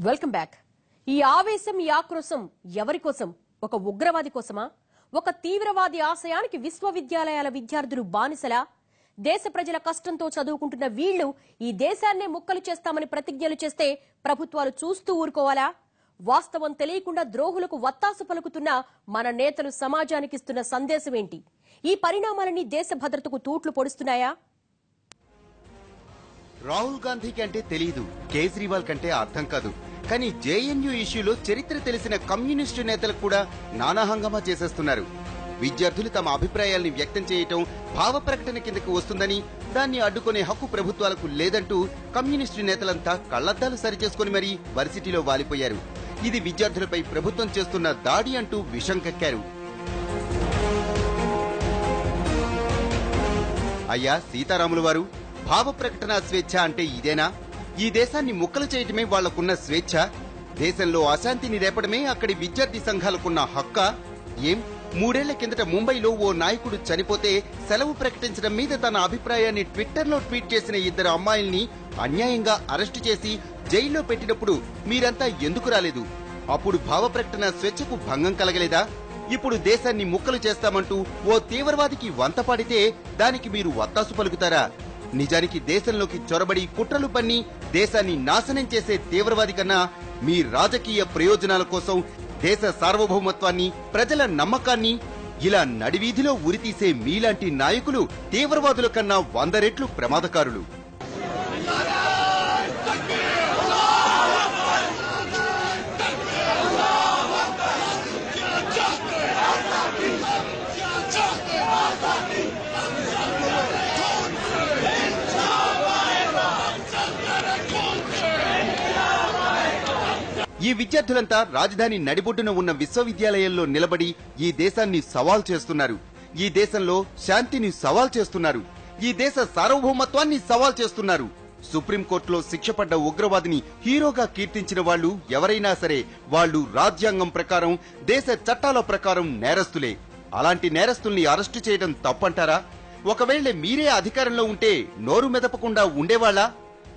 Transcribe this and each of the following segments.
Welcome back. ఈ ఆవేశం, ఈ ఆక్రోశం ఎవరి కోసం? ఒక ఉగ్రవాది కోసమా? ఒక తీవ్రవాది ఆశయానికి విశ్వవిద్యాలయాల విద్యార్థులు బానిసలా? దేశ ప్రజల కష్టంతో చదువుకుంటున్న వీళ్లు ఈ దేశాన్నే ముక్కలు చేస్తామని ప్రతిజ్ఞలు చేస్తే ప్రభుత్వాలు చూస్తూ ఊరుకోవాలా? వాస్తవం తెలియకుండా ద్రోహులకు వత్తాసు పలుకుతున్న మన నేతలు సమాజానికిస్తున్న సందేశం ఏంటి? ఈ పరిణామాలన్నీ దేశ భద్రతకు తూట్లు పొడుస్తున్నాయా? రాహుల్ గాంధీ కంటే తెలియదు, కేజ్రీవాల్ కంటే అర్థం కాదు. కానీ జేఎన్యూ ఇష్యూలో చరిత్ర తెలిసిన కమ్యూనిస్టు నేతలకు కూడా నానా హంగామా చేసేస్తున్నారు. విద్యార్థులు తమ అభిప్రాయాల్ని వ్యక్తం చేయటం భావ ప్రకటన కిందకు వస్తుందని, దాన్ని అడ్డుకునే హక్కు ప్రభుత్వాలకు లేదంటూ కమ్యూనిస్టు నేతలంతా కళ్లద్దాలు సరిచేసుకుని మరీ వర్సిటీలో వాలిపోయారు. ఇది విద్యార్థులపై ప్రభుత్వం చేస్తున్న దాడి అంటూ విషం కక్కారు. అయ్యా సీతారాములు వారు, భావ ప్రకటన స్వేచ్ఛ అంటే ఇదేనా? ఈ దేశాన్ని ముక్కలు చేయటమే వాళ్లకున్న స్వేచ్ఛ? దేశంలో అశాంతిని రేపడమే అక్కడి విద్యార్థి సంఘాలకున్న హక్క? ఏం 3 ఏళ్ల కిందట ముంబైలో ఓ నాయకుడు చనిపోతే సెలవు ప్రకటించడం మీద తన అభిప్రాయాన్ని ట్విట్టర్లో ట్వీట్ చేసిన 2 అమ్మాయిల్ని అన్యాయంగా అరెస్టు చేసి జైల్లో పెట్టినప్పుడు మీరంతా ఎందుకు రాలేదు? అప్పుడు భావ ప్రకటన స్వేచ్ఛకు భంగం కలగలేదా? ఇప్పుడు దేశాన్ని ముక్కలు చేస్తామంటూ ఓ తీవ్రవాదికి వంత పాడితే దానికి మీరు వత్తాసు పలుకుతారా? నిజానికి దేశంలోకి చొరబడి కుట్రలు పన్ని దేశాన్ని నాశనం చేసే తీవ్రవాది కన్నా మీ రాజకీయ ప్రయోజనాల కోసం దేశ సార్వభౌమత్వాన్ని, ప్రజల నమ్మకాన్ని ఇలా నడివీధిలో ఉరితీసే మీలాంటి నాయకులు తీవ్రవాదుల కన్నా 100 రెట్లు ప్రమాదకారులు. ఈ విద్యార్థులంతా రాజధాని నడిబొడ్డున ఉన్న విశ్వవిద్యాలయంలో నిలబడి ఈ దేశాన్ని సవాల్ చేస్తున్నారు. ఈ దేశంలో శాంతిని సవాల్ చేస్తున్నారు. ఈ దేశ సార్వభౌమత్వాన్ని సవాల్ చేస్తున్నారు. సుప్రీంకోర్టులో శిక్షపడ్డ ఉగ్రవాదిని హీరోగా కీర్తించిన వాళ్లు ఎవరైనా సరే వాళ్లు రాజ్యాంగం ప్రకారం, దేశ చట్టాల ప్రకారం నేరస్తులే. అలాంటి నేరస్తుల్ని అరెస్టు చేయడం తప్పంటారా? ఒకవేళ మీరే అధికారంలో ఉంటే నోరు మెదపకుండా ఉండేవాళ్లా?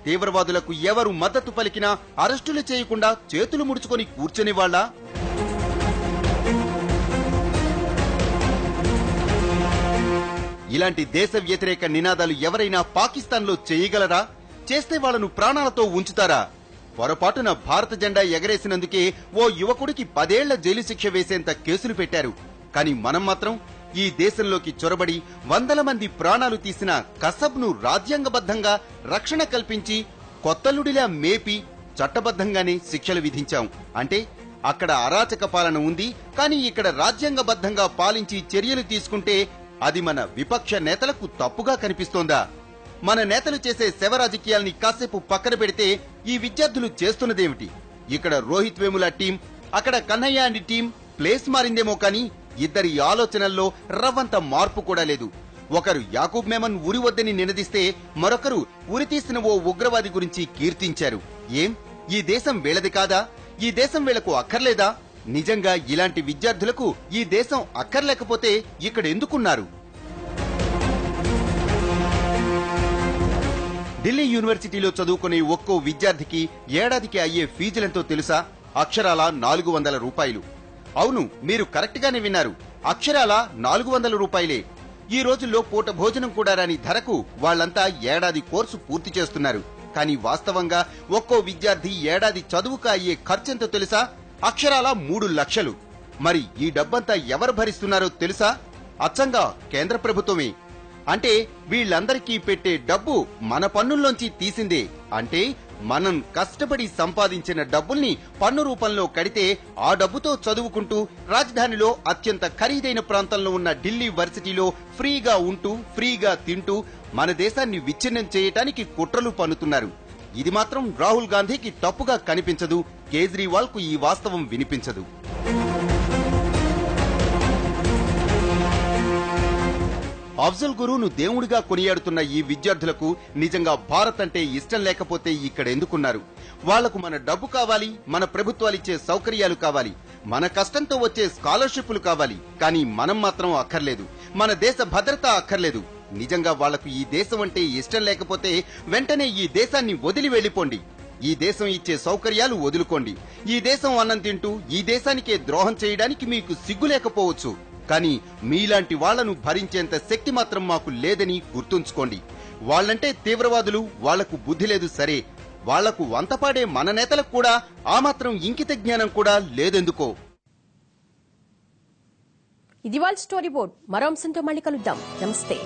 తీవ్రవాదులకు ఎవరు మద్దతు పలికినా అరెస్టులు చేయకుండా చేతులు ముడుచుకొని కూర్చునేవాళ్లా? ఇలాంటి దేశ వ్యతిరేక నినాదాలు ఎవరైనా పాకిస్తాన్లో చేయగలరా? చేస్తే వాళ్లను ప్రాణాలతో ఉంచుతారా? పొరపాటున భారత జెండా ఎగరేసినందుకే ఓ యువకుడికి 10 ఏళ్ల జైలు శిక్ష వేసేంత కేసులు పెట్టారు. కానీ మనం మాత్రం ఈ దేశంలోకి చొరబడి 100ల మంది ప్రాణాలు తీసిన కసబ్ను రాజ్యాంగబద్ధంగా రక్షణ కల్పించి కొత్తలుడిలా మేపి చట్టబద్ధంగానే శిక్షలు విధించాం. అంటే అక్కడ అరాచక పాలన ఉంది, కానీ ఇక్కడ రాజ్యాంగబద్ధంగా పాలించి చర్యలు తీసుకుంటే అది మన విపక్ష నేతలకు తప్పుగా కనిపిస్తోందా? మన నేతలు చేసే శవ రాజకీయాల్ని కాసేపు పక్కన పెడితే ఈ విద్యార్థులు చేస్తున్నదేమిటి? ఇక్కడ రోహిత్ వేముల టీం, అక్కడ కన్నయ్య అండ్ టీం ప్లేస్ మారిందేమో కానీ ఇద్దరి ఆలోచనల్లో రవ్వంత మార్పు కూడా లేదు. ఒకరు యాకూబ్ మేమన్ ఉరి వద్దని నినదిస్తే మరొకరు ఉరి తీసిన ఓ ఉగ్రవాది గురించి కీర్తించారు. ఏం ఈ దేశం వీళ్ళది కాదా? ఈ దేశం వీళ్లకు అక్కర్లేదా? నిజంగా ఇలాంటి విద్యార్థులకు ఈ దేశం అక్కర్లేకపోతే ఇక్కడ ఎందుకున్నారు? ఢిల్లీ యూనివర్సిటీలో చదువుకునే ఒక్కో విద్యార్థికి ఏడాదికి అయ్యే ఫీజులెంతో తెలుసా? అక్షరాల 400 రూపాయలు. అవును, మీరు కరెక్ట్ గానే విన్నారు, అక్షరాల 400 రూపాయలే. ఈ రోజుల్లో పూట భోజనం కూడా రాని ధరకు వాళ్లంతా ఏడాది కోర్సు పూర్తి చేస్తున్నారు. కానీ వాస్తవంగా ఒక్కో విద్యార్థి ఏడాది చదువుకు అయ్యే ఖర్చెంతో తెలుసా? అక్షరాల 3 లక్షలు. మరి ఈ డబ్బంతా ఎవరు భరిస్తున్నారో తెలుసా? అచ్చంగా కేంద్ర ప్రభుత్వమే. అంటే వీళ్లందరికీ పెట్టే డబ్బు మన పన్నుల్లోంచి తీసిందే. అంటే మనం కష్టపడి సంపాదించిన డబ్బుల్ని పన్ను రూపంలో కడితే ఆ డబ్బుతో చదువుకుంటూ రాజధానిలో అత్యంత ఖరీదైన ప్రాంతంలో ఉన్న ఢిల్లీ వర్సిటీలో ఫ్రీగా ఉంటూ, ఫ్రీగా తింటూ మన దేశాన్ని విచ్ఛిన్నం చేయటానికి కుట్రలు పన్నుతున్నారు. ఇది మాత్రం రాహుల్ గాంధీకి తప్పుగా కనిపించదు, కేజ్రీవాల్ కు ఈ వాస్తవం వినిపించదు. అఫ్జల్ గురువును దేవుడిగా కొనియాడుతున్న ఈ విద్యార్థులకు నిజంగా భారత్ అంటే ఇష్టం లేకపోతే ఇక్కడ ఎందుకున్నారు? వాళ్లకు మన డబ్బు కావాలి, మన ప్రభుత్వాలిచ్చే సౌకర్యాలు కావాలి, మన కష్టంతో వచ్చే స్కాలర్షిప్లు కావాలి. కానీ మనం మాత్రం అక్కర్లేదు, మన దేశ భద్రత అక్కర్లేదు. నిజంగా వాళ్లకు ఈ దేశం అంటే ఇష్టం లేకపోతే వెంటనే ఈ దేశాన్ని వదిలి వెళ్లిపోండి. ఈ దేశం ఇచ్చే సౌకర్యాలు వదులుకోండి. ఈ దేశం అన్నం తింటూ ఈ దేశానికే ద్రోహం చేయడానికి మీకు సిగ్గు లేకపోవచ్చు. కానీ మీలాంటి వాళ్లను భరించేంత శక్తి మాత్రం మాకు లేదని గుర్తుంచుకోండి. వాళ్లంటే తీవ్రవాదులు, వాళ్లకు బుద్ధి లేదు సరే, వాళ్లకు వంతపాడే మన నేతలకు కూడా ఆ మాత్రం ఇంకిత జ్ఞానం కూడా లేదెందుకో. ఇది వాళ్ళ స్టోరీ బోర్డ్. మరో అంశంతో మళ్ళీ కలుద్దాం. నమస్తే.